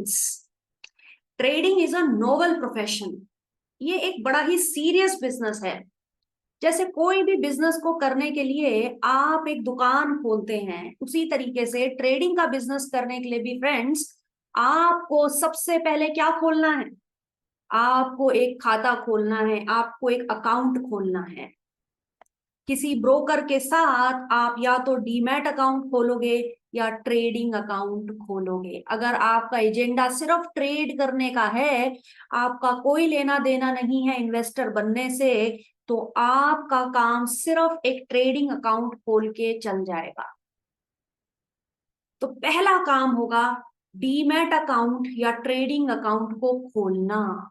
Friends, trading is a noble profession. ये एक बड़ा ही सीरियस बिजनेस है। जैसे कोई भी बिजनेस को करने के लिए आप एक दुकान खोलते हैं, उसी तरीके से ट्रेडिंग का बिजनेस करने के लिए भी फ्रेंड्स आपको सबसे पहले क्या खोलना है? आपको एक खाता खोलना है, आपको एक अकाउंट खोलना है। किसी ब्रोकर के साथ आप या तो डीमैट अकाउंट खोलोगे या ट्रेडिंग अकाउंट खोलोगे। अगर आपका एजेंडा सिर्फ ट्रेड करने का है, आपका कोई लेना देना नहीं है इन्वेस्टर बनने से, तो आपका काम सिर्फ एक ट्रेडिंग अकाउंट खोल के चल जाएगा। तो पहला काम होगा डीमैट अकाउंट या ट्रेडिंग अकाउंट को खोलना।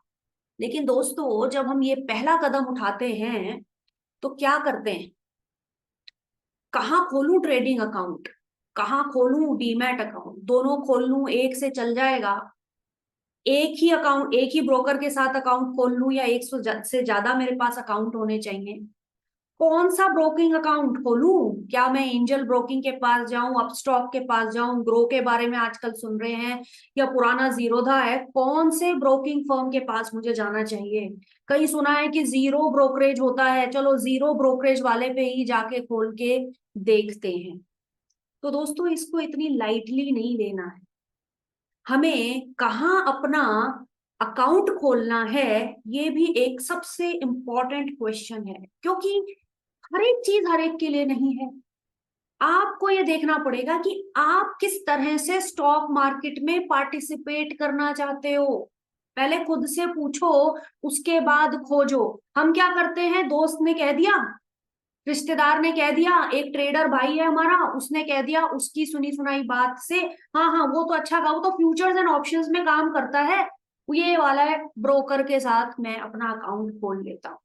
लेकिन दोस्तों, जब हम ये पहला कदम उठाते हैं तो क्या करते हैं? कहाँ खोलूं ट्रेडिंग अकाउंट, कहाँ खोलूं डीमैट अकाउंट? दोनों खोल लूं एक से चल जाएगा? एक ही अकाउंट, एक ही ब्रोकर के साथ अकाउंट खोल लूं या एक से ज्यादा मेरे पास अकाउंट होने चाहिए? कौन सा ब्रोकिंग अकाउंट खोलूं? क्या मैं एंजल ब्रोकिंग के पास जाऊं, अपस्टॉक के पास जाऊं, ग्रो के बारे में आजकल सुन रहे हैं, या पुराना जीरोधा है? कौन से ब्रोकिंग फर्म के पास मुझे जाना चाहिए? कहीं सुना है कि जीरो ब्रोकरेज होता है, चलो जीरो ब्रोकरेज वाले पे ही जाके खोल के देखते हैं। तो दोस्तों, इसको इतनी लाइटली नहीं लेना है। हमें कहाँ अपना अकाउंट खोलना है, ये भी एक सबसे इंपॉर्टेंट क्वेश्चन है, क्योंकि हर एक चीज हर एक के लिए नहीं है। आपको ये देखना पड़ेगा कि आप किस तरह से स्टॉक मार्केट में पार्टिसिपेट करना चाहते हो। पहले खुद से पूछो, उसके बाद खोजो। हम क्या करते हैं, दोस्त ने कह दिया, रिश्तेदार ने कह दिया, एक ट्रेडर भाई है हमारा, उसने कह दिया, उसकी सुनी सुनाई बात से, हाँ हाँ वो तो अच्छा वो तो फ्यूचर्स एंड ऑप्शंस में काम करता है, ये वाला है, ब्रोकर के साथ मैं अपना अकाउंट खोल लेता हूँ।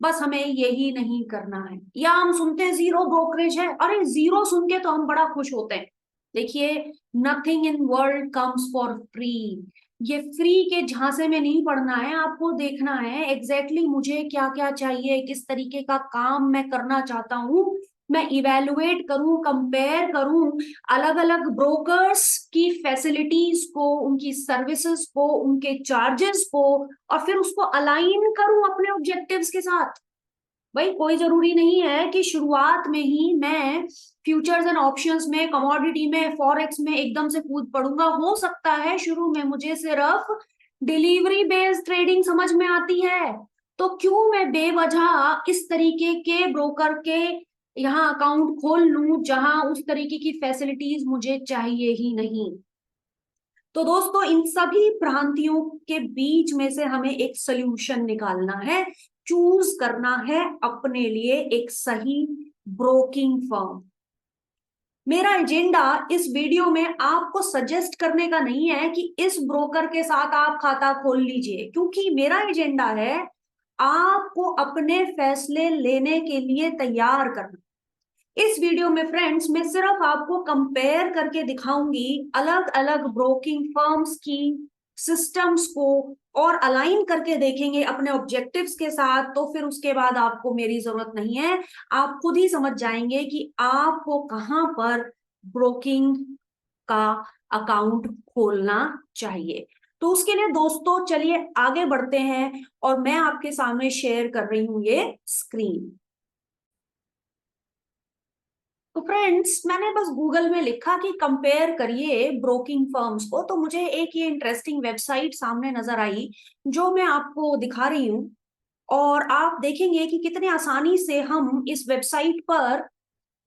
बस हमें यही नहीं करना है। या हम सुनते हैं जीरो ब्रोकरेज है, अरे जीरो सुन के तो हम बड़ा खुश होते हैं। देखिए, nothing in world comes for free. ये फ्री के झांसे में नहीं पड़ना है, आपको देखना है एग्जैक्टली मुझे क्या क्या चाहिए, किस तरीके का काम मैं करना चाहता हूँ। मैं इवेलुएट करूं, कंपेयर करूं अलग अलग ब्रोकर्स की फैसिलिटीज को, उनकी सर्विसेज को, उनके चार्जेस को, और फिर उसको अलाइन करूं अपने ऑब्जेक्टिव्स के साथ। भाई, कोई जरूरी नहीं है कि शुरुआत में ही मैं फ्यूचर्स एंड ऑप्शंस में, कमोडिटी में, फॉरेक्स में एकदम से कूद पड़ूंगा। हो सकता है शुरू में मुझे सिर्फ डिलीवरी बेस्ड ट्रेडिंग समझ में आती है, तो क्यों मैं बेवजह इस तरीके के ब्रोकर के यहाँ अकाउंट खोल लूं जहां उस तरीके की फैसिलिटीज मुझे चाहिए ही नहीं। तो दोस्तों, इन सभी भ्रांतियों के बीच में से हमें एक सोल्यूशन निकालना है, चूज करना है अपने लिए एक सही ब्रोकिंग फर्म। मेरा एजेंडा इस वीडियो में आपको सजेस्ट करने का नहीं है कि इस ब्रोकर के साथ आप खाता खोल लीजिए, क्योंकि मेरा एजेंडा है आपको अपने फैसले लेने के लिए तैयार करना। इस वीडियो में फ्रेंड्स, मैं सिर्फ आपको कंपेयर करके दिखाऊंगी अलग अलग ब्रोकिंग फर्म्स की सिस्टम्स को, और अलाइन करके देखेंगे अपने ऑब्जेक्टिव्स के साथ। तो फिर उसके बाद आपको मेरी जरूरत नहीं है, आप खुद ही समझ जाएंगे कि आपको कहां पर ब्रोकिंग का अकाउंट खोलना चाहिए। तो उसके लिए दोस्तों चलिए आगे बढ़ते हैं, और मैं आपके सामने शेयर कर रही हूं ये स्क्रीन। तो फ्रेंड्स, मैंने बस गूगल में लिखा कि कंपेयर करिए ब्रोकिंग फर्म्स को, तो मुझे एक ये इंटरेस्टिंग वेबसाइट सामने नजर आई, जो मैं आपको दिखा रही हूँ। और आप देखेंगे कि कितने आसानी से हम इस वेबसाइट पर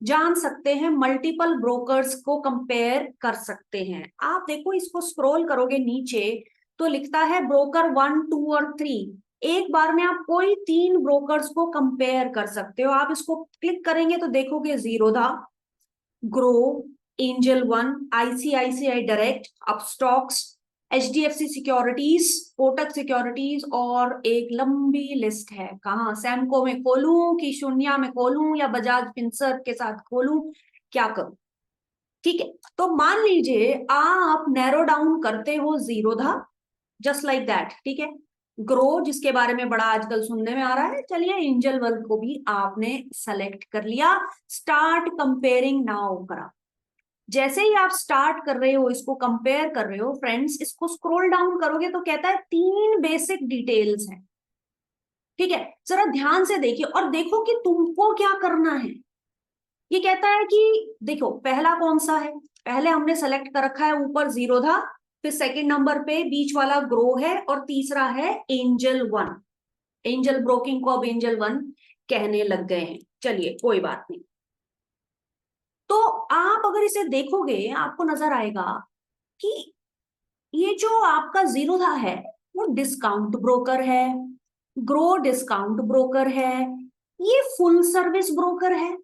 जान सकते हैं, मल्टीपल ब्रोकर्स को कंपेयर कर सकते हैं। आप देखो, इसको स्क्रॉल करोगे नीचे तो लिखता है ब्रोकर 1, 2 और 3। एक बार में आप कोई 3 ब्रोकर्स को कंपेयर कर सकते हो। आप इसको क्लिक करेंगे तो देखोगे Zerodha, grow, angel one, ICICI direct, Upstox, HDFC securities, Kotak securities, और एक लंबी लिस्ट है। कहाँ, सैमको में खोलूं कि शून्य में खोलूं या बजाज फिनसर्व के साथ खोलूं, क्या करूं? ठीक है, तो मान लीजिए आप नैरो डाउन करते हो जीरोधा, जस्ट लाइक दैट। ठीक है, ग्रो जिसके बारे में बड़ा आजकल सुनने में आ रहा है, चलिए एंजल वन को भी आपने सेलेक्ट कर लिया, स्टार्ट कंपेयरिंग नाउ करा। जैसे ही आप स्टार्ट कर रहे हो, इसको कंपेयर कर रहे हो फ्रेंड्स, इसको स्क्रॉल डाउन करोगे तो कहता है 3 बेसिक डिटेल्स हैं। ठीक है, जरा ध्यान से देखिए और देखो कि तुमको क्या करना है। ये कहता है कि देखो पहला कौन सा है, पहले हमने सेलेक्ट कर रखा है, ऊपर 0 था, फिर सेकंड नंबर पे बीच वाला ग्रो है और तीसरा है एंजल 1। एंजल ब्रोकिंग को अब एंजल 1 कहने लग गए हैं, चलिए कोई बात नहीं। तो आप अगर इसे देखोगे आपको नजर आएगा कि ये जो आपका 0 था है वो डिस्काउंट ब्रोकर है, ग्रो डिस्काउंट ब्रोकर है, ये फुल सर्विस ब्रोकर है।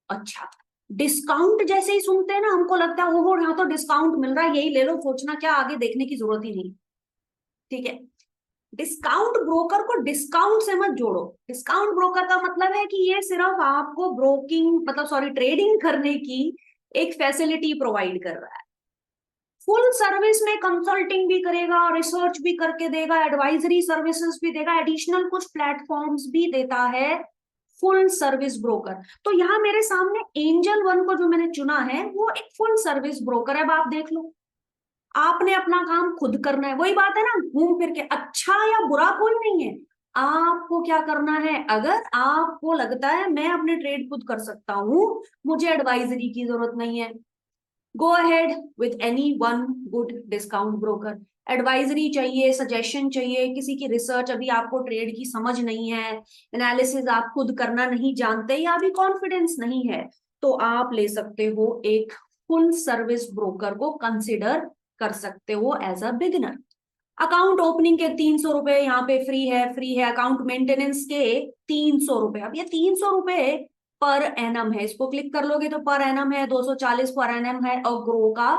अच्छा, डिस्काउंट जैसे ही सुनते हैं ना हमको लगता है ओहो यहाँ तो डिस्काउंट मिल रहा है, यही ले लो, सोचना क्या, आगे देखने की जरूरत ही नहीं। ठीक है, डिस्काउंट ब्रोकर को डिस्काउंट से मत जोड़ो। डिस्काउंट ब्रोकर का मतलब है कि ये सिर्फ आपको ब्रोकिंग मतलब सॉरी ट्रेडिंग करने की एक फैसिलिटी प्रोवाइड कर रहा है। फुल सर्विस में कंसल्टिंग भी करेगा, रिसर्च भी करके देगा, एडवाइजरी सर्विसेज भी देगा, एडिशनल कुछ प्लेटफॉर्म्स भी देता है, फुल सर्विस ब्रोकर। तो यहाँ मेरे सामने एंजल 1 को जो मैंने चुना है वो एक फुल सर्विस ब्रोकर है। अब आप देख लो, आपने अपना काम खुद करना है, वही बात है ना, घूम फिर के, अच्छा या बुरा कोई नहीं है, आपको क्या करना है। अगर आपको लगता है मैं अपने ट्रेड खुद कर सकता हूं, मुझे एडवाइजरी की जरूरत नहीं है, go ahead with any one good discount broker. Advisory चाहिए, सजेशन चाहिए, किसी की रिसर्च अभी आपको ट्रेड की समझ नहीं है, एनालिसिस आप खुद करना नहीं जानते या अभी कॉन्फिडेंस नहीं है, तो आप ले सकते हो एक फुल सर्विस ब्रोकर को कंसिडर कर सकते हो as a beginner. Account opening के 300 रुपए यहाँ पे फ्री है, अकाउंट मेंटेनेंस के 300 रुपए। अब ये 300 रुपए पर एनम है, इसको क्लिक कर लोगे तो पर एनम है, 240 पर एनम है और ग्रो का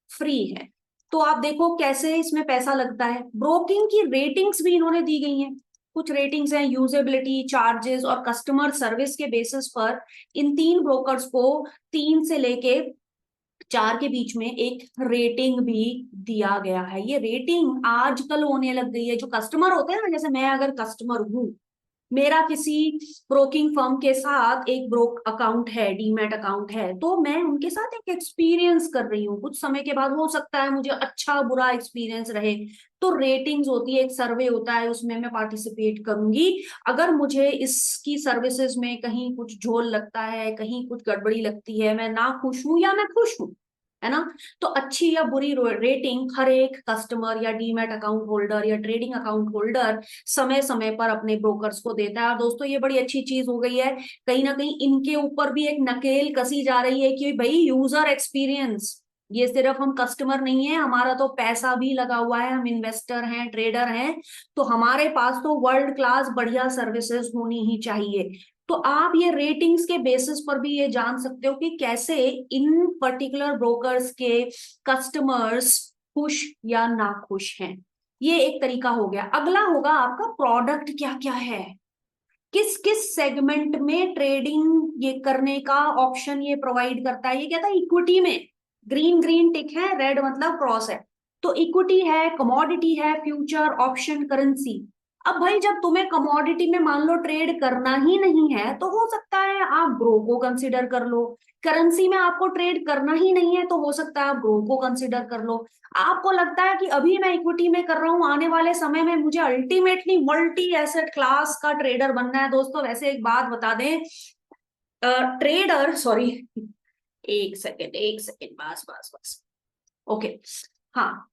फ्री है। तो आप देखो कैसे इसमें पैसा लगता है। ब्रोकिंग की रेटिंग्स भी इन्होंने दी गई हैं, कुछ रेटिंग्स हैं, यूजेबिलिटी, चार्जेस और कस्टमर सर्विस के बेसिस पर इन 3 ब्रोकर्स को 3 से लेके 4 के बीच में एक रेटिंग भी दिया गया है। ये रेटिंग आजकल होने लग गई है, जो कस्टमर होते हैं ना, जैसे मैं अगर कस्टमर हूं, मेरा किसी ब्रोकिंग फर्म के साथ एक ब्रोक अकाउंट है, डीमैट अकाउंट है, तो मैं उनके साथ एक एक्सपीरियंस कर रही हूँ, कुछ समय के बाद हो सकता है मुझे अच्छा बुरा एक्सपीरियंस रहे, तो रेटिंग्स होती है, एक सर्वे होता है, उसमें मैं पार्टिसिपेट करूंगी। अगर मुझे इसकी सर्विसेज में कहीं कुछ झोल लगता है, कहीं कुछ गड़बड़ी लगती है, मैं ना खुश हूं या मैं खुश हूं, है ना, तो अच्छी या बुरी रेटिंग हर एक कस्टमर या डीमैट अकाउंट होल्डर या ट्रेडिंग अकाउंट होल्डर समय समय पर अपने ब्रोकर्स को देता है। और दोस्तों ये बड़ी अच्छी चीज हो गई है, कहीं ना कहीं इनके ऊपर भी एक नकेल कसी जा रही है कि भाई यूजर एक्सपीरियंस, ये सिर्फ हम कस्टमर नहीं है, हमारा तो पैसा भी लगा हुआ है, हम इन्वेस्टर हैं, ट्रेडर हैं, तो हमारे पास तो वर्ल्ड क्लास बढ़िया सर्विसेज होनी ही चाहिए। तो आप ये रेटिंग्स के बेसिस पर भी ये जान सकते हो कि कैसे इन पर्टिकुलर ब्रोकर्स के कस्टमर्स खुश या नाखुश हैं। ये एक तरीका हो गया। अगला होगा आपका प्रोडक्ट क्या क्या है, किस किस सेगमेंट में ट्रेडिंग ये करने का ऑप्शन ये प्रोवाइड करता है। ये कहता है इक्विटी में ग्रीन ग्रीन टिक है, रेड मतलब क्रॉस है, तो इक्विटी है, कमोडिटी है, फ्यूचर, ऑप्शन, करेंसी। अब भाई जब तुम्हें कमोडिटी में मान लो ट्रेड करना ही नहीं है तो हो सकता है आप ग्रो को कंसिडर कर लो, करेंसी में आपको ट्रेड करना ही नहीं है तो हो सकता है आप ग्रो को कंसिडर कर लो। आपको लगता है कि अभी मैं इक्विटी में कर रहा हूं, आने वाले समय में मुझे अल्टीमेटली मल्टी एसेट क्लास का ट्रेडर बनना है। दोस्तों वैसे एक बात बता दें, ट्रेडर सॉरी, एक सेकेंड, बस बस बस, ओके, हाँ,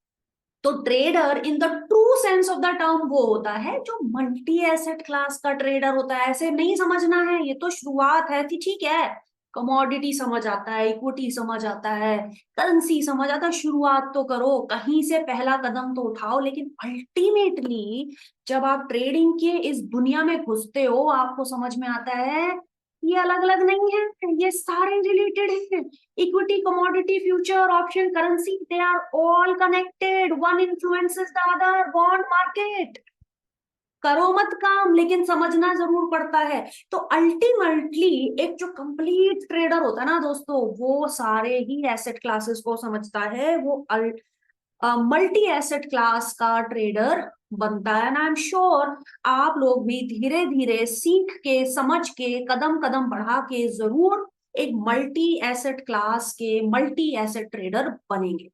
तो trader in the true sense of the term वो होता है जो मल्टी एसेट क्लास का ट्रेडर होता है। ऐसे नहीं समझना है, ये तो शुरुआत है कि ठीक है, कमोडिटी समझ आता है, इक्विटी समझ आता है, करेंसी समझ आता है, शुरुआत तो करो, कहीं से पहला कदम तो उठाओ, लेकिन अल्टीमेटली जब आप ट्रेडिंग के इस दुनिया में घुसते हो आपको समझ में आता है ये अलग अलग नहीं है, ये सारे रिलेटेड है। Equity, commodity, future, option, currency, they are all connected, one influences the other, bond market. करो मत काम लेकिन समझना जरूर पड़ता है। तो अल्टीमेटली एक जो कंप्लीट ट्रेडर होता है ना दोस्तों, वो सारे ही एसेट क्लासेस को समझता है, वो मल्टी एसेट क्लास का ट्रेडर बनता है ना। आई एम श्योर आप लोग भी धीरे धीरे सीख के, समझ के, कदम कदम बढ़ा के जरूर एक मल्टी एसेट क्लास के मल्टी एसेट ट्रेडर बनेंगे।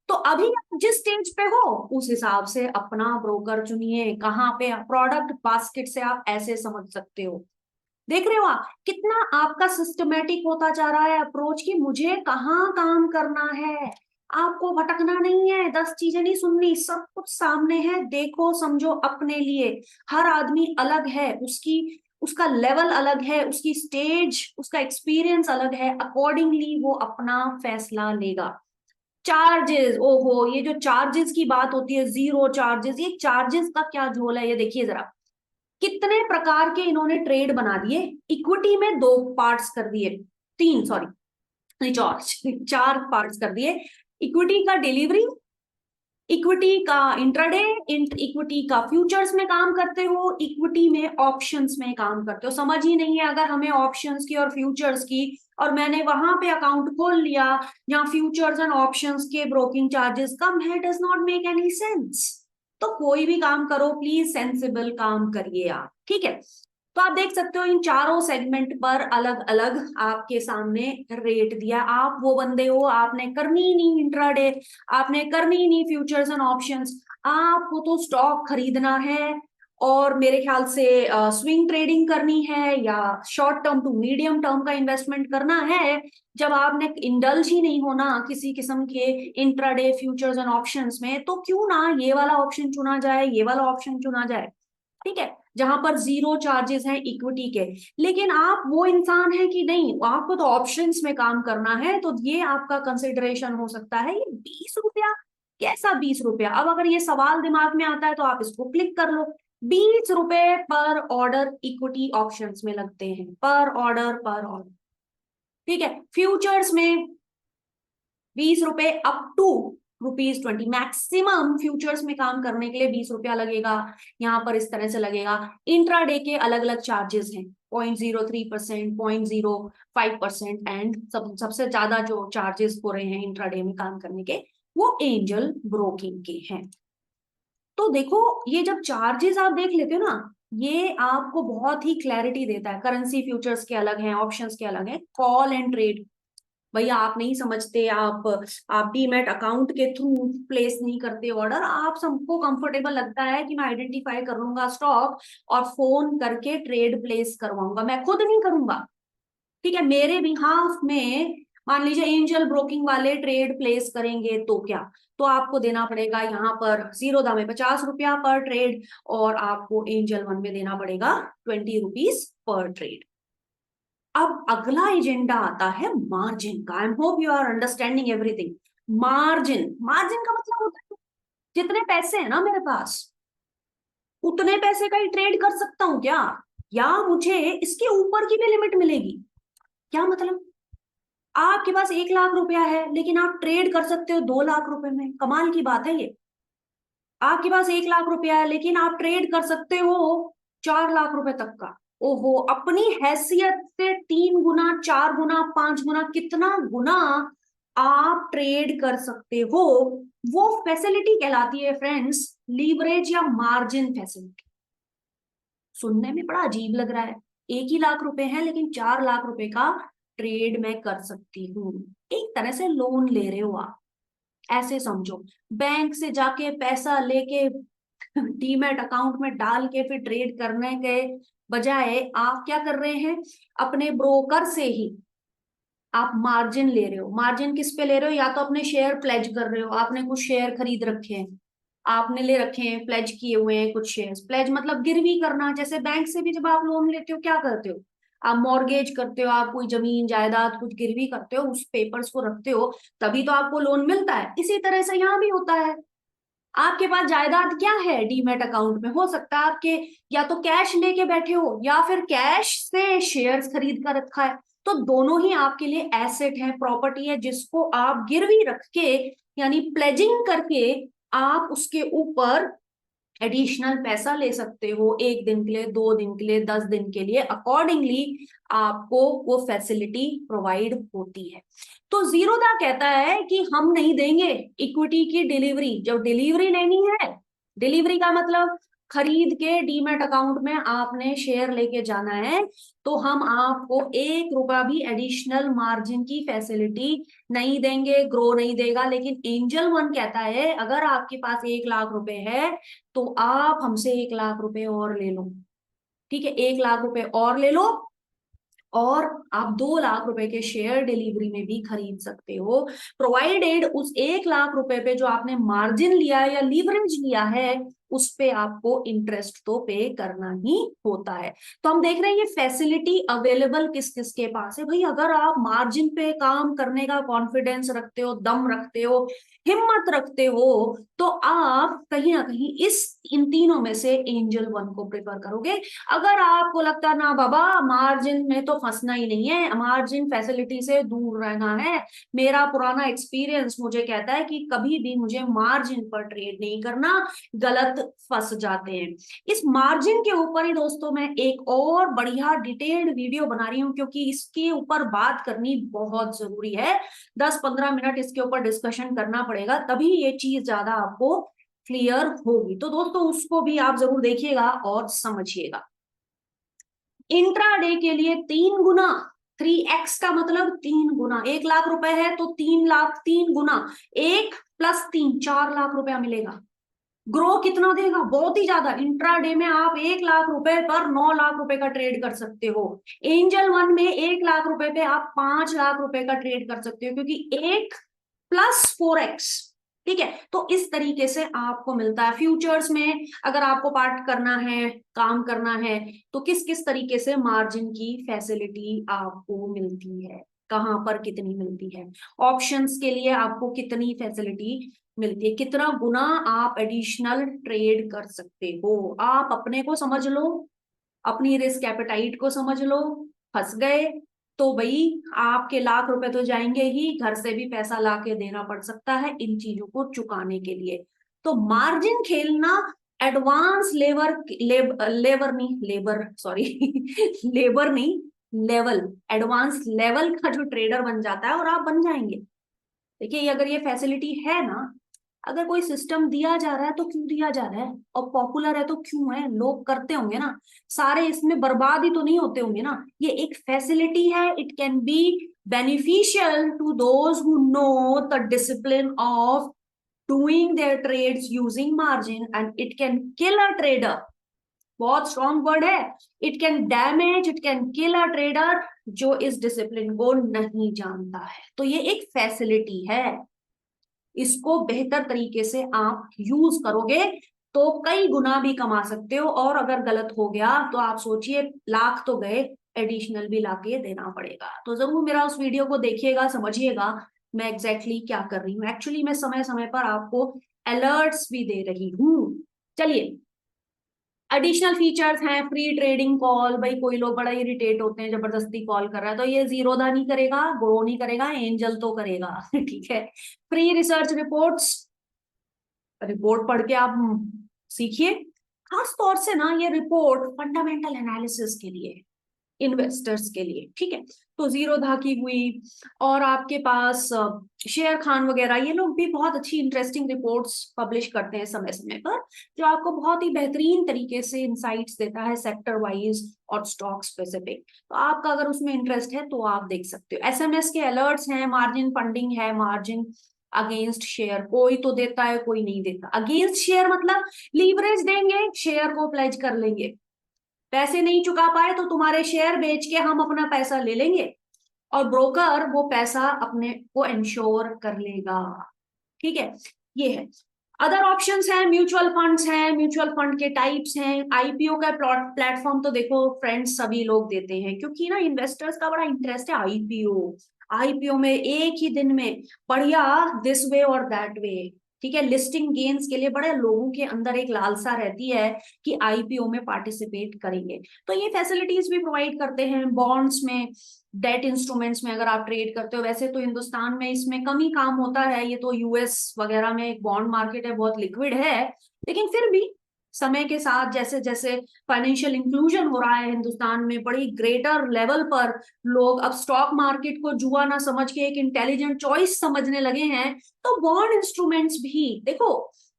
तो अभी आप जिस स्टेज पे हो उस हिसाब से अपना ब्रोकर चुनिए, कहाँ पे प्रोडक्ट बास्केट से आप ऐसे समझ सकते हो। देख रहे हो आप कितना आपका सिस्टमेटिक होता जा रहा है अप्रोच की मुझे कहाँ काम करना है। आपको भटकना नहीं है, 10 चीजें नहीं सुननी, सब कुछ सामने है, देखो समझो अपने लिए। हर आदमी अलग है, उसका लेवल अलग है, उसकी स्टेज उसका एक्सपीरियंस अलग है, अकॉर्डिंगली वो अपना फैसला लेगा। चार्जेस, ओहो ये जो चार्जेस की बात होती है, जीरो चार्जेस, ये चार्जेस का क्या झोल है ये देखिए जरा। कितने प्रकार के इन्होंने ट्रेड बना दिए, इक्विटी में दो पार्ट्स कर दिए, तीन सॉरी नहीं चार चार पार्ट्स कर दिए। इक्विटी का डिलीवरी, इक्विटी का इंट्राडे, इक्विटी का फ्यूचर्स में काम करते हो, इक्विटी में ऑप्शंस में काम करते हो। समझ ही नहीं है अगर हमें ऑप्शंस की और फ्यूचर्स की, और मैंने वहां पे अकाउंट खोल लिया जहां फ्यूचर्स एंड ऑप्शंस के ब्रोकिंग चार्जेस कम है, does not make any sense. तो कोई भी काम करो प्लीज सेंसिबल काम करिए आप, ठीक है। तो आप देख सकते हो इन चारों सेगमेंट पर अलग अलग आपके सामने रेट दिया। आप वो बंदे हो, आपने करनी ही नहीं इंट्राडे, आपने करनी ही नहीं फ्यूचर्स एंड ऑप्शंस, आपको तो स्टॉक खरीदना है और मेरे ख्याल से स्विंग ट्रेडिंग करनी है या short term to medium term का इन्वेस्टमेंट करना है। जब आपने इंडल्ज ही नहीं होना किसी किस्म के इंट्राडे फ्यूचर्स एंड ऑप्शंस में, तो क्यों ना ये वाला ऑप्शन चुना जाए, ये वाला ऑप्शन चुना जाए, ठीक है, जहां पर जीरो चार्जेस हैं इक्विटी के। लेकिन आप वो इंसान है कि नहीं, आपको तो ऑप्शंस में काम करना है, तो ये आपका कंसिडरेशन हो सकता है। ये 20 रुपया, कैसा 20 रुपया? अब अगर ये सवाल दिमाग में आता है तो आप इसको क्लिक कर लो। 20 रुपए पर ऑर्डर इक्विटी ऑप्शंस में लगते हैं, पर ऑर्डर, ठीक है। फ्यूचर्स में 20 रुपए अप टू ₹20, मैक्सिमम फ्यूचर्स में काम करने के लिए 20 रुपया लगेगा। यहाँ पर इस तरह से लगेगा। इंट्राडे के अलग अलग चार्जेस हैं, 0.03%, 0.05% एंड सबसे ज्यादा जो चार्जेस हो रहे हैं इंट्राडे में काम करने के, वो एंजल ब्रोकिंग के हैं। तो देखो ये जब चार्जेस आप देख लेते हो ना, ये आपको बहुत ही क्लैरिटी देता है। करेंसी फ्यूचर्स के अलग हैं, ऑप्शंस के अलग हैं, कॉल एंड ट्रेड भैया आप नहीं समझते, आप डीमैट अकाउंट के थ्रू प्लेस नहीं करते ऑर्डर, आप सबको कंफर्टेबल लगता है कि मैं आइडेंटिफाई कर लूंगा स्टॉक और फोन करके ट्रेड प्लेस करवाऊंगा, मैं खुद नहीं करूंगा, ठीक है, मेरे बिहाफ में मान लीजिए एंजल ब्रोकिंग वाले ट्रेड प्लेस करेंगे तो क्या, तो आपको देना पड़ेगा यहाँ पर जीरोधा में 50 रुपया पर ट्रेड, और आपको एंजल वन में देना पड़ेगा ₹20 पर ट्रेड। अब अगला एजेंडा आता है मार्जिन का। I hope you are understanding everything. Margin, margin का मतलब होता है जितने पैसे हैं ना मेरे पास, उतने पैसे का ही ट्रेड कर सकता हूं क्या, या मुझे इसके ऊपर की भी लिमिट मिलेगी? क्या मतलब? आपके पास 1 लाख रुपया है लेकिन आप ट्रेड कर सकते हो 2 लाख रुपए में, कमाल की बात है ये। आपके पास 1 लाख रुपया है लेकिन आप ट्रेड कर सकते हो 4 लाख रुपए तक का। ओहो, अपनी हैसियत से 3 गुना, 4 गुना, 5 गुना, कितना गुना आप ट्रेड कर सकते हो, वो फैसिलिटी कहलाती है फ्रेंड्स, लीवरेज या मार्जिन फैसिलिटी। सुनने में बड़ा अजीब लग रहा है, 1 ही लाख रुपए है लेकिन 4 लाख रुपए का ट्रेड मैं कर सकती हूँ। एक तरह से लोन ले रहे हो आप, ऐसे समझो। बैंक से जाके पैसा लेके डीमैट अकाउंट में डाल के फिर ट्रेड करने के बजाय आप क्या कर रहे हैं, अपने ब्रोकर से ही आप मार्जिन ले रहे हो। मार्जिन किस पे ले रहे हो? या तो अपने शेयर प्लेज कर रहे हो, आपने कुछ शेयर खरीद रखे हैं, आपने ले रखे हैं, प्लेज किए हुए हैं कुछ शेयर्स। प्लेज मतलब गिरवी करना, जैसे बैंक से भी जब आप लोन लेते हो क्या करते हो, आप मॉर्गेज करते हो, आप कोई जमीन जायदाद कुछ गिरवी करते हो, उस पेपर्स को रखते हो, तभी तो आपको लोन मिलता है। इसी तरह से यहाँ भी होता है। आपके पास जायदाद क्या है डीमैट अकाउंट में? हो सकता है आपके या तो कैश लेके बैठे हो या फिर कैश से शेयर्स खरीद कर रखा है, तो दोनों ही आपके लिए एसेट है, प्रॉपर्टी है, जिसको आप गिरवी रख के यानी प्लेजिंग करके आप उसके ऊपर एडिशनल पैसा ले सकते हो, 1 दिन के लिए, 2 दिन के लिए, 10 दिन के लिए, अकॉर्डिंगली आपको वो फैसिलिटी प्रोवाइड होती है। तो जीरोधा कहता है कि हम नहीं देंगे इक्विटी की डिलीवरी। जब डिलीवरी लेनी है, डिलीवरी का मतलब खरीद के डीमैट अकाउंट में आपने शेयर लेके जाना है, तो हम आपको 1 रुपया भी एडिशनल मार्जिन की फैसिलिटी नहीं देंगे, ग्रो नहीं देगा। लेकिन एंजल वन कहता है अगर आपके पास 1 लाख रुपए है तो आप हमसे 1 लाख रुपए और ले लो। ठीक है, 1 लाख रुपए और ले लो और आप 2 लाख रुपए के शेयर डिलीवरी में भी खरीद सकते हो, प्रोवाइडेड उस 1 लाख रुपए पे जो आपने मार्जिन लिया है या लीवरेज लिया है उस पे आपको इंटरेस्ट तो पे करना ही होता है। तो हम देख रहे हैं ये फैसिलिटी अवेलेबल किस किस के पास है भाई। अगर आप मार्जिन पे काम करने का कॉन्फिडेंस रखते हो, दम रखते हो, हिम्मत रखते हो, तो आप कहीं ना कहीं इन तीनों में से एंजल वन को प्रेफर करोगे। अगर आपको लगता ना बाबा मार्जिन में तो फंसना ही नहीं है, मार्जिन फैसिलिटी से दूर रहना है, मेरा पुराना एक्सपीरियंस मुझे कहता है कि कभी भी मुझे मार्जिन पर ट्रेड नहीं करना, गलत फंस जाते हैं। इस मार्जिन के ऊपर ही दोस्तों मैं एक और बढ़िया डिटेल्ड वीडियो बना रही हूँ, क्योंकि इसके ऊपर बात करनी बहुत जरूरी है। 10-15 मिनट इसके ऊपर डिस्कशन करना पड़ेगा, तभी ये चीज ज्यादा आपको क्लियर होगी। तो दोस्तों उसको भी आप जरूर देखिएगा और समझिएगा। इंट्राडे के लिए 3 गुना, 3x का मतलब 3 गुना, 1 लाख रुपए है तो 3 लाख, 3 गुना 1 + 3, 4 लाख रुपया मिलेगा। ग्रो कितना देगा, बहुत ही ज्यादा। इंट्राडे में आप 1 लाख रुपए पर 9 लाख रुपए का ट्रेड कर सकते हो। एंजल वन में 1 लाख रुपए पे आप 5 लाख रुपए का ट्रेड कर सकते हो, क्योंकि 1 + 4x। ठीक है, तो इस तरीके से आपको मिलता है। फ्यूचर्स में अगर आपको पार्ट करना है, काम करना है, तो किस किस तरीके से मार्जिन की फैसिलिटी आपको मिलती है, कहां पर कितनी मिलती है, ऑप्शंस के लिए आपको कितनी फैसिलिटी मिलती है, कितना गुना आप एडिशनल ट्रेड कर सकते हो। आप अपने को समझ लो, अपनी रिस्क एपेटाइट को समझ लो। फंस गए तो भाई आपके लाख रुपए तो जाएंगे ही, घर से भी पैसा ला के देना पड़ सकता है इन चीजों को चुकाने के लिए। तो मार्जिन खेलना एडवांस लेबर नहीं, लेबर सॉरी लेबर नहीं, लेवल, एडवांस लेवल का जो ट्रेडर बन जाता है और आप बन जाएंगे। देखिए अगर ये फैसिलिटी है ना, अगर कोई सिस्टम दिया जा रहा है तो क्यों दिया जा रहा है, और पॉपुलर है तो क्यों है, लोग करते होंगे ना, सारे इसमें बर्बाद ही तो नहीं होते होंगे ना। ये एक फैसिलिटी है, it can be beneficial to those who know the discipline of doing their trades using margin, and it can kill a trader. बहुत स्ट्रॉन्ग वर्ड है। It can damage, it can kill a trader जो इस discipline को नहीं जानता है। तो ये एक फैसिलिटी है, इसको बेहतर तरीके से आप यूज करोगे तो कई गुना भी कमा सकते हो। और अगर गलत हो गया तो आप सोचिए, लाख तो गए, एडिशनल भी लाके देना पड़ेगा। तो जरूर मेरा उस वीडियो को देखिएगा, समझिएगा मैं एग्जैक्टली क्या कर रही हूँ। एक्चुअली मैं समय समय पर आपको अलर्ट्स भी दे रही हूँ। चलिए, एडिशनल फीचर्स हैं फ्री ट्रेडिंग कॉल। भाई कोई लोग बड़ा इरिटेट होते हैं, जबरदस्ती कॉल कर रहा है, तो ये जीरोधा नहीं करेगा, ग्रो नहीं करेगा, एंजल तो करेगा ठीक है। फ्री रिसर्च रिपोर्ट्स, रिपोर्ट पढ़ के आप सीखिए। खास तौर से ना ये रिपोर्ट फंडामेंटल एनालिसिस के लिए, इन्वेस्टर्स के लिए। ठीक है, तो जीरोधा की हुई, और आपके पास शेयर खान वगैरह, ये लोग भी बहुत अच्छी इंटरेस्टिंग रिपोर्ट्स पब्लिश करते हैं समय समय पर, जो आपको बहुत ही बेहतरीन तरीके से इंसाइट्स देता है सेक्टर वाइज और स्टॉक स्पेसिफिक। तो आपका अगर उसमें इंटरेस्ट है तो आप देख सकते हो। एसएमएस के अलर्ट्स हैं, मार्जिन फंडिंग है, मार्जिन अगेंस्ट शेयर, कोई तो देता है कोई नहीं देता। अगेंस्ट शेयर मतलब लीवरेज देंगे, शेयर को प्लेज कर लेंगे, पैसे नहीं चुका पाए तो तुम्हारे शेयर बेच के हम अपना पैसा ले लेंगे, और ब्रोकर वो पैसा अपने को इंश्योर कर लेगा। ठीक है, ये है। अदर ऑप्शंस हैं, म्यूचुअल फंड्स हैं, म्यूचुअल फंड के टाइप्स हैं। आईपीओ का प्लेटफॉर्म तो देखो फ्रेंड्स सभी लोग देते हैं, क्योंकि ना इन्वेस्टर्स का बड़ा इंटरेस्ट है आईपीओ। आईपीओ में एक ही दिन में बढ़िया दिस वे और दैट वे। ठीक है, लिस्टिंग गेन्स के लिए बड़े लोगों के अंदर एक लालसा रहती है कि आईपीओ में पार्टिसिपेट करेंगे, तो ये फैसिलिटीज भी प्रोवाइड करते हैं। बॉन्ड्स में, डेट इंस्ट्रूमेंट्स में अगर आप ट्रेड करते हो, वैसे तो हिंदुस्तान में इसमें कम ही काम होता है, ये तो यूएस वगैरह में एक बॉन्ड मार्केट है, बहुत लिक्विड है। लेकिन फिर भी समय के साथ जैसे जैसे फाइनेंशियल इंक्लूजन हो रहा है हिंदुस्तान में बड़ी ग्रेटर लेवल पर, लोग अब स्टॉक मार्केट को जुआ ना समझ के एक इंटेलिजेंट चॉइस समझने लगे हैं। तो बॉन्ड इंस्ट्रूमेंट्स भी देखो,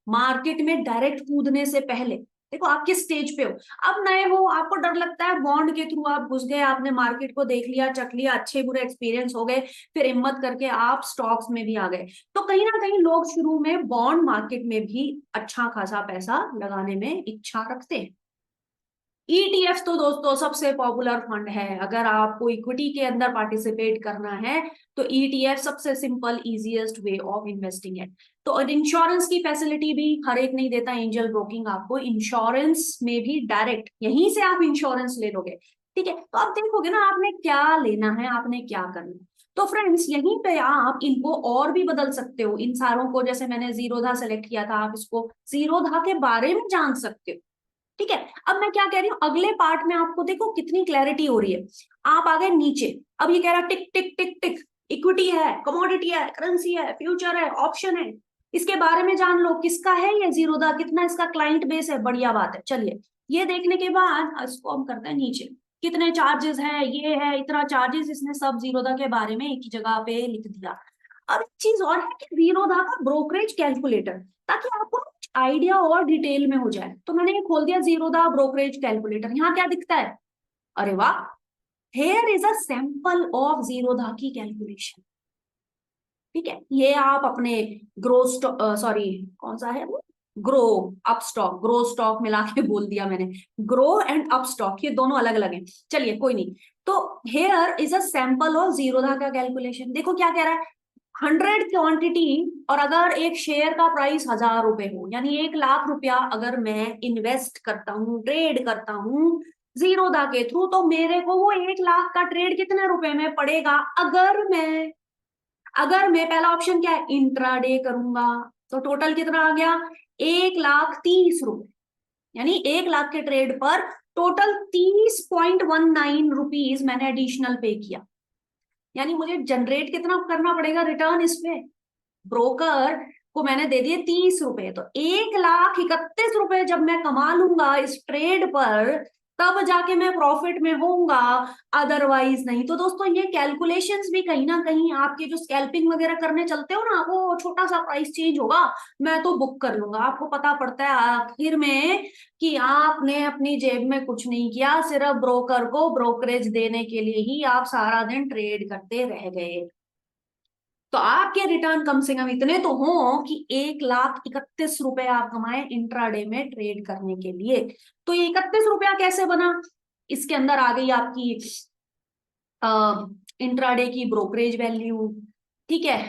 मार्केट में डायरेक्ट कूदने से पहले देखो आप किस स्टेज पे हो। अब नए हो, आपको डर लगता है, बॉन्ड के थ्रू आप घुस गए, आपने मार्केट को देख लिया, चख लिया, अच्छे बुरे एक्सपीरियंस हो गए, फिर हिम्मत करके आप स्टॉक्स में भी आ गए। तो कहीं ना कहीं लोग शुरू में बॉन्ड मार्केट में भी अच्छा खासा पैसा लगाने में इच्छा रखते हैं। ईटीएफ तो दोस्तों सबसे पॉपुलर फंड है। अगर आपको इक्विटी के अंदर पार्टिसिपेट करना है तो ईटीएफ सबसे simple easiest way of investing है। तो इंश्योरेंस की फैसिलिटी भी हर एक नहीं देता। एंजल ब्रोकिंग आपको इंश्योरेंस में भी डायरेक्ट यहीं से आप इंश्योरेंस ले लोगे। ठीक है, तो आप देखोगे ना आपने क्या लेना है, आपने क्या करना है। तो फ्रेंड्स यहीं पे आप इनको और भी बदल सकते हो। इन सारों को, जैसे मैंने जीरोधा सेलेक्ट किया था, आप इसको जीरोधा के बारे में जान सकते हो। ठीक है, अब मैं क्या कह रही हूँ, अगले पार्ट में आपको देखो कितनी क्लैरिटी हो रही है। आप आ गए नीचे, अब ये कह रहा है टिक टिक टिक टिक, इक्विटी है, कमोडिटी है, करेंसी है, फ्यूचर है, ऑप्शन है, इसके बारे में जान लो। किसका है ये जीरोधा, कितना इसका क्लाइंट बेस है, बढ़िया बात है। चलिए ये देखने के बाद इसको हम करते हैं नीचे, कितने चार्जेस है, ये है इतना चार्जेस, इसने सब जीरोधा के बारे में एक ही जगह पे लिख दिया। अब एक चीज और है कि जीरोधा का ब्रोकरेज कैलकुलेटर, ताकि आपको आइडिया और डिटेल में हो जाए, तो मैंने ये खोल दिया जीरोधा ब्रोकरेज कैलकुलेटर। यहाँ क्या दिखता है, अरे वाह, here is a sample of Zerodha की कैलकुलेशन। ठीक है, ये आप अपने ग्रो स्टॉक, सॉरी कौन सा है वो, grow up stock, grow stock मिला के बोल दिया मैंने, ग्रो एंड अप स्टॉक ये दोनों अलग अलग हैं। चलिए कोई नहीं। तो here is a sample of Zerodha का कैलकुलेशन। देखो क्या कह रहा है, 100 क्वांटिटी, और अगर एक शेयर का प्राइस 1000 रुपए हो, यानी 1 लाख रुपया अगर मैं इन्वेस्ट करता हूँ, ट्रेड करता हूँ जीरोधा के थ्रू, तो मेरे को वो 1 लाख का ट्रेड कितने रुपए में पड़ेगा। अगर मैं पहला ऑप्शन क्या है, इंट्राडे करूंगा, तो टोटल कितना आ गया, 1,30,रुपए। यानी 1 लाख के ट्रेड पर टोटल 30.19 रुपीज मैंने एडिशनल पे किया। यानी मुझे जनरेट कितना करना पड़ेगा रिटर्न इसमें, ब्रोकर को मैंने दे दिए 30 रुपए, तो 1,31,031 जब मैं कमा लूंगा इस ट्रेड पर, तब जाके मैं प्रॉफिट में होऊंगा, अदरवाइज नहीं। तो दोस्तों ये कैलकुलेशंस भी कहीं ना कहीं, आपके जो स्कैल्पिंग वगैरह करने चलते हो ना, वो छोटा सा प्राइस चेंज होगा, मैं तो बुक कर लूंगा। आपको पता पड़ता है आखिर में कि आपने अपनी जेब में कुछ नहीं किया, सिर्फ ब्रोकर को ब्रोकरेज देने के लिए ही आप सारा दिन ट्रेड करते रह गए। तो आपके रिटर्न कम से कम इतने तो हो कि 1,31,031 आप कमाए इंट्राडे में ट्रेड करने के लिए। तो ये 31 रुपया कैसे बना, इसके अंदर आ गई आपकी इंट्राडे की ब्रोकरेज वैल्यू। ठीक है,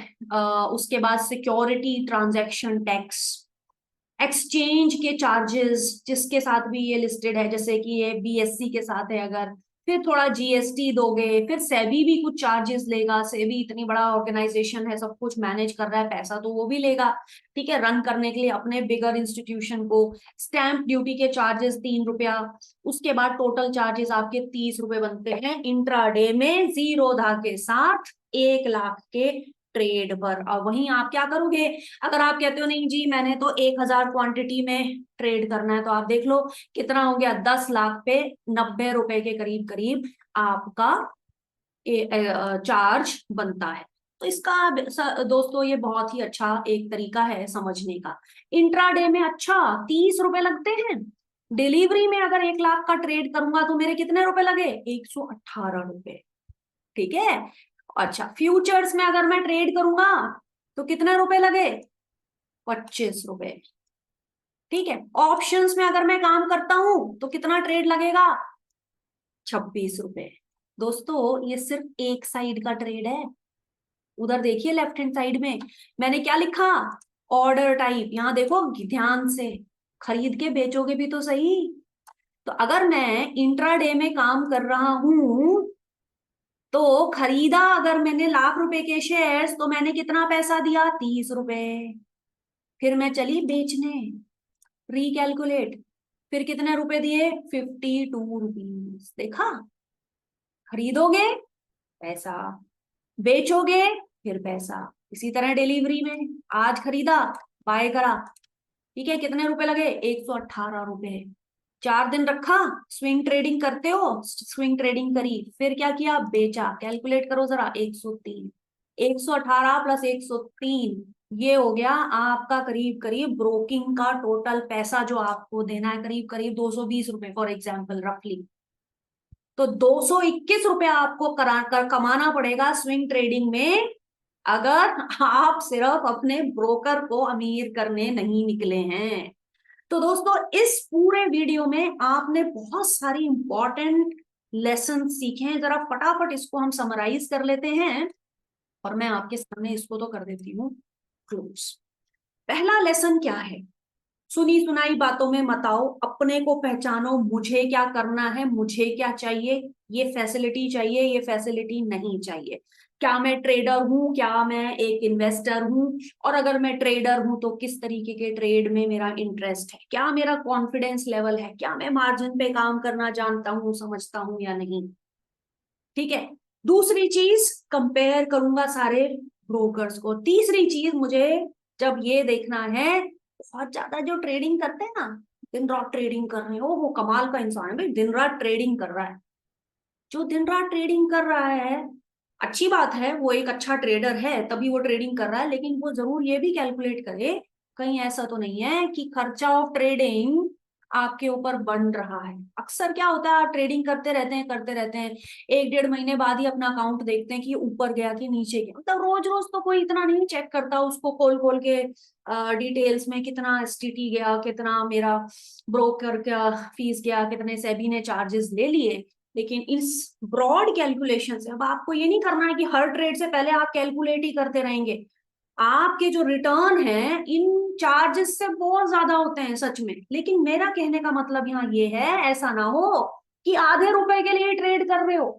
उसके बाद सिक्योरिटी ट्रांजैक्शन टैक्स, एक्सचेंज के चार्जेस जिसके साथ भी ये लिस्टेड है, जैसे कि ये बीएससी के साथ है अगर, फिर थोड़ा जीएसटी दोगे, फिर सेबी भी कुछ चार्जेस लेगा। सेबी इतनी बड़ा ऑर्गेनाइजेशन है, सब कुछ मैनेज कर रहा है, पैसा तो वो भी लेगा। ठीक है, रन करने के लिए अपने बिगर इंस्टीट्यूशन को। स्टैंप ड्यूटी के चार्जेस 3 रुपया, उसके बाद टोटल चार्जेस आपके 30 रुपए बनते हैं इंट्राडे में जीरोधा के साथ 1 लाख के ट्रेड पर। और वहीं आप क्या करोगे, अगर आप कहते हो नहीं जी मैंने तो 1,000 क्वांटिटी में ट्रेड करना है, तो आप देख लो कितना हो गया, 10 लाख पे 90 रुपए के करीब करीब आपका चार्ज बनता है। तो इसका दोस्तों ये बहुत ही अच्छा एक तरीका है समझने का। इंट्राडे में अच्छा 30 रुपए लगते हैं, डिलीवरी में अगर 1 लाख का ट्रेड करूंगा तो मेरे कितने रुपए लगे, 118 रुपए। ठीक है, अच्छा फ्यूचर्स में अगर मैं ट्रेड करूंगा तो कितने रुपए लगे, 25 रुपए। ठीक है, ऑप्शंस में अगर मैं काम करता हूं तो कितना ट्रेड लगेगा, 26 रुपए। दोस्तों ये सिर्फ एक साइड का ट्रेड है। उधर देखिए लेफ्ट हैंड साइड में मैंने क्या लिखा, ऑर्डर टाइप। यहां देखो ध्यान से, खरीद के बेचोगे भी तो सही। तो अगर मैं इंट्राडे में काम कर रहा हूं, तो खरीदा अगर मैंने 1,00,000 रुपए के शेयर्स, तो मैंने कितना पैसा दिया, 30 रुपए। फिर मैं चली बेचने, रिकैलकुलेट, फिर कितने रुपए दिए, 52 रुपीज। देखा, खरीदोगे पैसा, बेचोगे फिर पैसा। इसी तरह डिलीवरी में, आज खरीदा, बाय करा, ठीक है, कितने रुपए लगे, 118 रुपए। 4 दिन रखा, स्विंग ट्रेडिंग करते हो, स्विंग ट्रेडिंग करी, फिर क्या किया, बेचा। कैलकुलेट करो जरा, 103, 118 प्लस 103, ये हो गया आपका करीब करीब ब्रोकिंग का टोटल पैसा जो आपको देना है, करीब करीब 220 रुपए फॉर एग्जाम्पल रफली। तो 221 रुपया आपको कर कमाना पड़ेगा स्विंग ट्रेडिंग में, अगर आप सिर्फ अपने ब्रोकर को अमीर करने नहीं निकले हैं। तो दोस्तों इस पूरे वीडियो में आपने बहुत सारी इंपॉर्टेंट लेसन सीखे हैं। जरा फटाफट इसको हम समराइज कर लेते हैं और मैं आपके सामने इसको तो कर देती हूँ क्लोज। पहला लेसन क्या है? सुनी सुनाई बातों में मत आओ, अपने को पहचानो, मुझे क्या करना है, मुझे क्या चाहिए, ये फैसिलिटी चाहिए, ये फैसिलिटी नहीं चाहिए। क्या मैं ट्रेडर हूं, क्या मैं एक इन्वेस्टर हूं, और अगर मैं ट्रेडर हूं तो किस तरीके के ट्रेड में मेरा इंटरेस्ट है, क्या मेरा कॉन्फिडेंस लेवल है, क्या मैं मार्जिन पे काम करना जानता हूं, समझता हूं या नहीं। ठीक है। दूसरी चीज, कंपेयर करूंगा सारे ब्रोकर्स को। तीसरी चीज, मुझे जब ये देखना है, बहुत ज्यादा जो ट्रेडिंग करते हैं ना, दिन रात ट्रेडिंग कर रहे हो, वो कमाल का इंसान है भाई, दिन रात ट्रेडिंग कर रहा है। जो दिन रात ट्रेडिंग कर रहा है, अच्छी बात है, वो एक अच्छा ट्रेडर है तभी वो ट्रेडिंग कर रहा है, लेकिन वो जरूर ये भी कैलकुलेट करे कहीं ऐसा तो नहीं है कि खर्चा ऑफ ट्रेडिंग आपके ऊपर बन रहा है। अक्सर क्या होता है, आप ट्रेडिंग करते रहते हैं, एक डेढ़ महीने बाद ही अपना अकाउंट देखते हैं कि ऊपर गया कि नीचे गया। मतलब रोज रोज तो कोई इतना नहीं चेक करता उसको, खोल खोल के डिटेल्स में कितना एसटीटी गया, कितना मेरा ब्रोकर का फीस गया, कितने सेबी ने चार्जेस ले लिए। लेकिन इस ब्रॉड कैलकुलेशन से अब आपको ये नहीं करना है कि हर ट्रेड से पहले आप कैलकुलेट ही करते रहेंगे। आपके जो रिटर्न है इन चार्जेस से बहुत ज्यादा होते हैं सच में। लेकिन मेरा कहने का मतलब यहाँ ये है, ऐसा ना हो कि आधे रुपए के लिए ट्रेड कर रहे हो।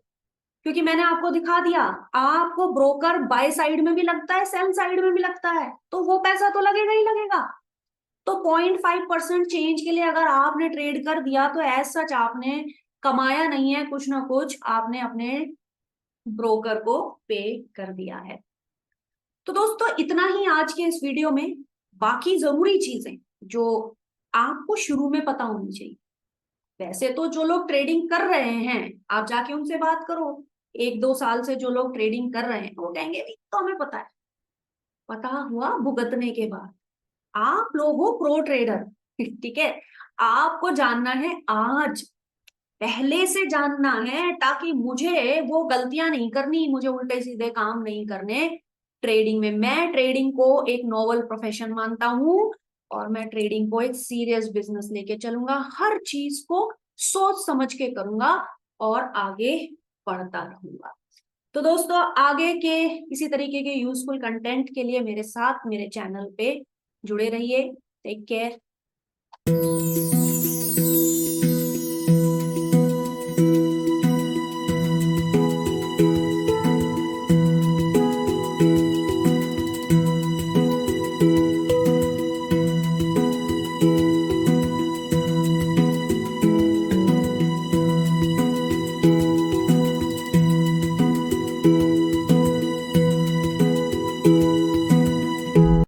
क्योंकि मैंने आपको दिखा दिया, आपको ब्रोकर बाय साइड में भी लगता है, सेल साइड में भी लगता है, तो वो पैसा तो लगेगा ही लगेगा। तो 0.5% चेंज के लिए अगर आपने ट्रेड कर दिया तो एज सच आपने कमाया नहीं है, कुछ ना कुछ आपने अपने ब्रोकर को पे कर दिया है। तो दोस्तों इतना ही आज के इस वीडियो में। बाकी जरूरी चीजें जो आपको शुरू में पता होनी चाहिए, वैसे तो जो लोग ट्रेडिंग कर रहे हैं आप जाके उनसे बात करो, 1-2 साल से जो लोग ट्रेडिंग कर रहे हैं वो कहेंगे भी तो हमें पता है। पता हुआ भुगतने के बाद। आप लोग हो प्रो ट्रेडर, ठीक है। आपको जानना है आज, पहले से जानना है, ताकि मुझे वो गलतियां नहीं करनी, मुझे उल्टे सीधे काम नहीं करने ट्रेडिंग में। मैं ट्रेडिंग को एक नोबल प्रोफेशन मानता हूं और मैं ट्रेडिंग को एक सीरियस बिजनेस लेके चलूंगा, हर चीज को सोच समझ के करूंगा और आगे बढ़ता रहूंगा। तो दोस्तों आगे के इसी तरीके के यूजफुल कंटेंट के लिए मेरे साथ मेरे चैनल पे जुड़े रहिए। Take care.